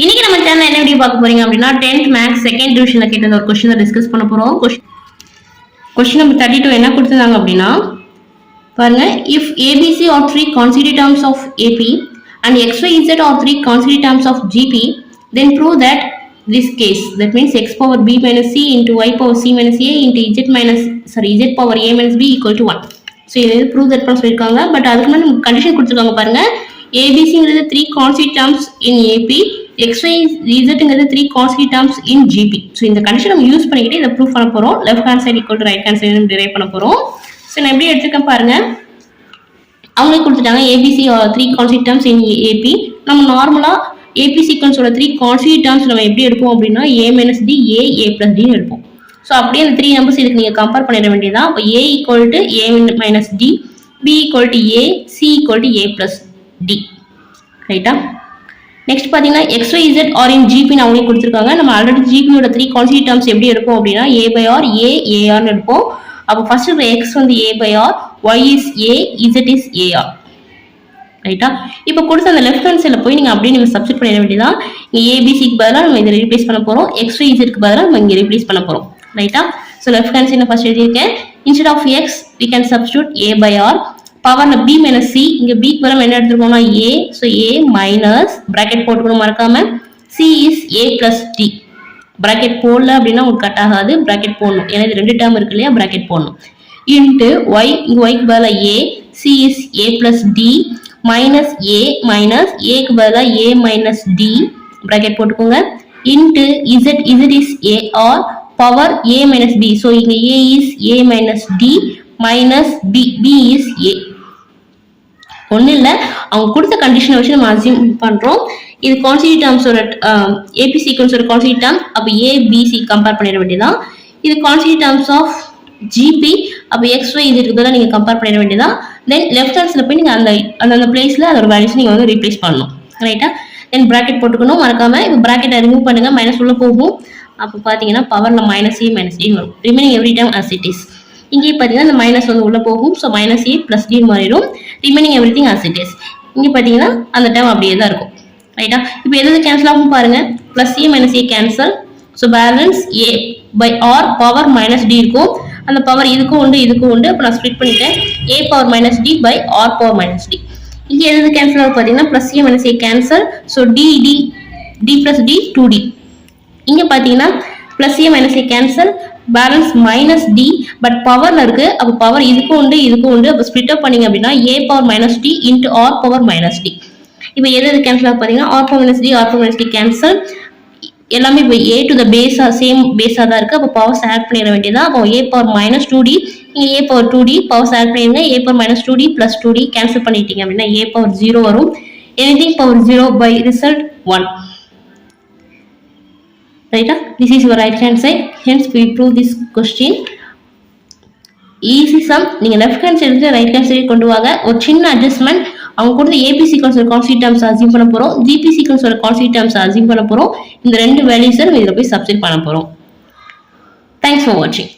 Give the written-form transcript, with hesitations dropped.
இன்னைக்கு நம்ம சேனல்ல என்ன வீடியோ பார்க்க போறீங்க அப்படின்னா 10th மேக்ஸ் செகண்ட் டிவிஷன்ல கேட்ட ஒரு क्वेश्चन டிஸ்கஸ் பண்ண போறோம். क्वेश्चन நம்பர் 32 என்ன கொடுத்திருக்காங்க அப்படின்னா பாருங்க, if ABC are three consecutive terms of AP and XYZ are three consecutive terms of GP, then prove that this case, that means x power b minus c into y power c minus a into z power a minus b equal to 1. So இது prove that பண்ண சொல்லிருக்காங்க. But அதுக்கு முன்னாடி condition கொடுத்திருக்காங்க பாருங்க. ABCங்கிறது 3 consecutive terms in AP, XYZங்கிறது 3 consecutive terms in GP. So இந்த condition நம்ம use பண்ணிக்கிட்டு இதை ப்ரூவ் பண்ண போறோம். Left hand side equal to right hand side drive பண்ண போறோம். ஸோ நான் எப்படி எடுத்துக்கேன் பாருங்க, அவங்களே கொடுத்துட்டாங்க ABC 3 consecutive terms in AP. நம்ம நார்மலா ஏபி சீக்வன்ஸோட 3 consecutive terms நம்ம எப்படி எடுப்போம் அப்படின்னா a minus d a plus d எடுப்போம். ஸோ அப்படியே அந்த 3 நம்பர்ஸ் இதுக்கு நீங்க கம்பேர் பண்ணிட வேண்டியதான். அப்போ a equal to a minus d, b equal to a, c equal to a plus d. ரைட்டா? நெக்ஸ்ட் பாத்தீங்கன்னா XYZ ஆர் இன் GP ன்னு அவங்களே கொடுத்துருக்காங்க. நம்ம ஆல்ரெடி GPயோட 3 consecutive terms எப்படி எடுப்போம் அப்படின்னா a by r, a, ar ன்னு எடுப்போம். அப்போ ஃபர்ஸ்ட் x வந்து a by r, y is a, z is ar. ரைட்டா? இப்போ கொடுத்த அந்த லெஃப்ட் ஹேண்ட் சைடில் போய் நீங்கள் அப்படியே நம்ம சப்ஸ்டிட் பண்ணிட வேண்டியதான். இங்கே ஏபிசிக்கு பதிலாக நம்ம இதை ரீப்ளேஸ் பண்ண போகிறோம், XYZக்கு பதிலாக நம்ம இங்கே ரீப்ளேஸ் பண்ண போகிறோம். ரைட்டா? ஸோ லெஃப்ட் ஹேண்ட் சைடில் ஃபர்ஸ்ட் எழுதியிருக்கேன். Instead of x we can substitute a by r, பவர்ல b minus c, இங்க b க்கு பதிலா என்ன எடுத்துக்கோம்னா a, so a minus bracket போட்டுக்கணும் மறக்காம, c is a plus d. bracket போடல அப்படின்னா உங்களுக்கு கட் ஆகாது, bracket போடணும். ஏன்னா இது ரெண்டு டேர்ம் இருக்கு இல்லையா, bracket போடணும். into y, இங்க y க்கு பதிலா a, c is a plus d minus a minus a க்கு பதிலா a minus d, bracket போட்டுக்கோங்க. into z, z is a or power a minus b, so இங்க a is a minus d minus b, b is a. ஒன்றும் இல்லை, அவங்க கொடுத்த கண்டிஷனை வச்சு நம்ம அசியூம் பண்ணுறோம். இது கான்ஸ்டிடியூட் டேர்ம்ஸோட ஏபி சீக்வன்ஸோட கான்ஸ்டிடியூட் டேர்ம், அப்போ ஏபிசி கம்பேர் பண்ணிட வேண்டியதான். இது கான்ஸ்டிடியூட் டேர்ம்ஸ் ஆஃப் ஜிபி, அப்போ XY இதுக்கு பதிலாக நீங்கள் கம்பேர் பண்ணிட வேண்டியதான். தென் லெஃப்ட் ஹேண்ட்ஸில் போய் நீங்கள் அந்த பிளேஸில் அதோட வேல்யூஸ் நீங்கள் வந்து ரீப்ளேஸ் பண்ணணும். ரைட்டா? தென் ப்ராக்கெட் போட்டுக்கணும் மறக்காம. இப்போ ப்ராக்கெட்டை ரிமூவ் பண்ணுங்கள், மைனஸ் உள்ள போகும். அப்போ பார்த்தீங்கன்னா பவரில் மைனஸ் ஏ மைனஸ் டி வரும். Remaining every time as it is. இங்கே பார்த்தீங்கன்னா இந்த மைனஸ் வந்து உள்ள போகும், so minus A plus D மாறிடும். Remaining everything as it is. இங்கே பார்த்தீங்கன்னா அந்த டைம் அப்படியே தான் இருக்கும். ரைட்டா? இப்போ எதாவது கேன்சல் ஆகும் பாருங்க, plus A minus A cancel, so balance A by R power minus D இருக்கும். அந்த பவர் இதுக்கும் உண்டு இதுக்கும் உண்டு. அப்போ நான் ஸ்ப்ளிட் பண்ணிட்டேன், A power minus D by R power minus D. இங்கே எதாவது கேன்சல் ஆகும் பார்த்தீங்கன்னா plus A minus A cancel, so D D D plus D 2d. இங்கே பார்த்தீங்கன்னா plus A minus A cancel, balance minus D, but பவர்ல இருக்கு. அப்போ power இதுக்கும் உண்டு இதுக்கும் உண்டு. அப்போ ஸ்பிளிட் அப் பண்ணீங்க அப்படின்னா A power minus D into R power minus D. இப்போ எது கேன்சல் ஆகும் பார்த்தீங்கன்னா R power minus D, R power minus D cancel. எல்லாமே இப்போ ஏ டு த பேஸா சேம் பேஸா தான் இருக்கு. அப்போ பவர்ஸ் ஆட் பண்ணிட வேண்டியதான். அப்போ ஏ பவர் மைனஸ் 2d, இங்கே a power 2d, powers add பண்ணிடுங்க. A power minus 2d plus 2d cancel பண்ணிட்டீங்க அப்படின்னா ஏ பவர் 0 வரும். Anything power 0 by result 1. Right? This is your right hand side. Hence we prove this question. Easy sum. நீங்க left hand side இருந்து right hand side கொண்டு வாங்க. ஒரு சின்ன adjustment. அவங்க கொடுத்த AP sequence ஓட constituent terms assume பண்ண போறோம், GP sequence ஓட constituent terms assume பண்ண போறோம். இந்த ரெண்டு வேல்யூஸை நம்ம இதுல போய் சப்ஸ்டிட் பண்ண போறோம். Thanks for watching.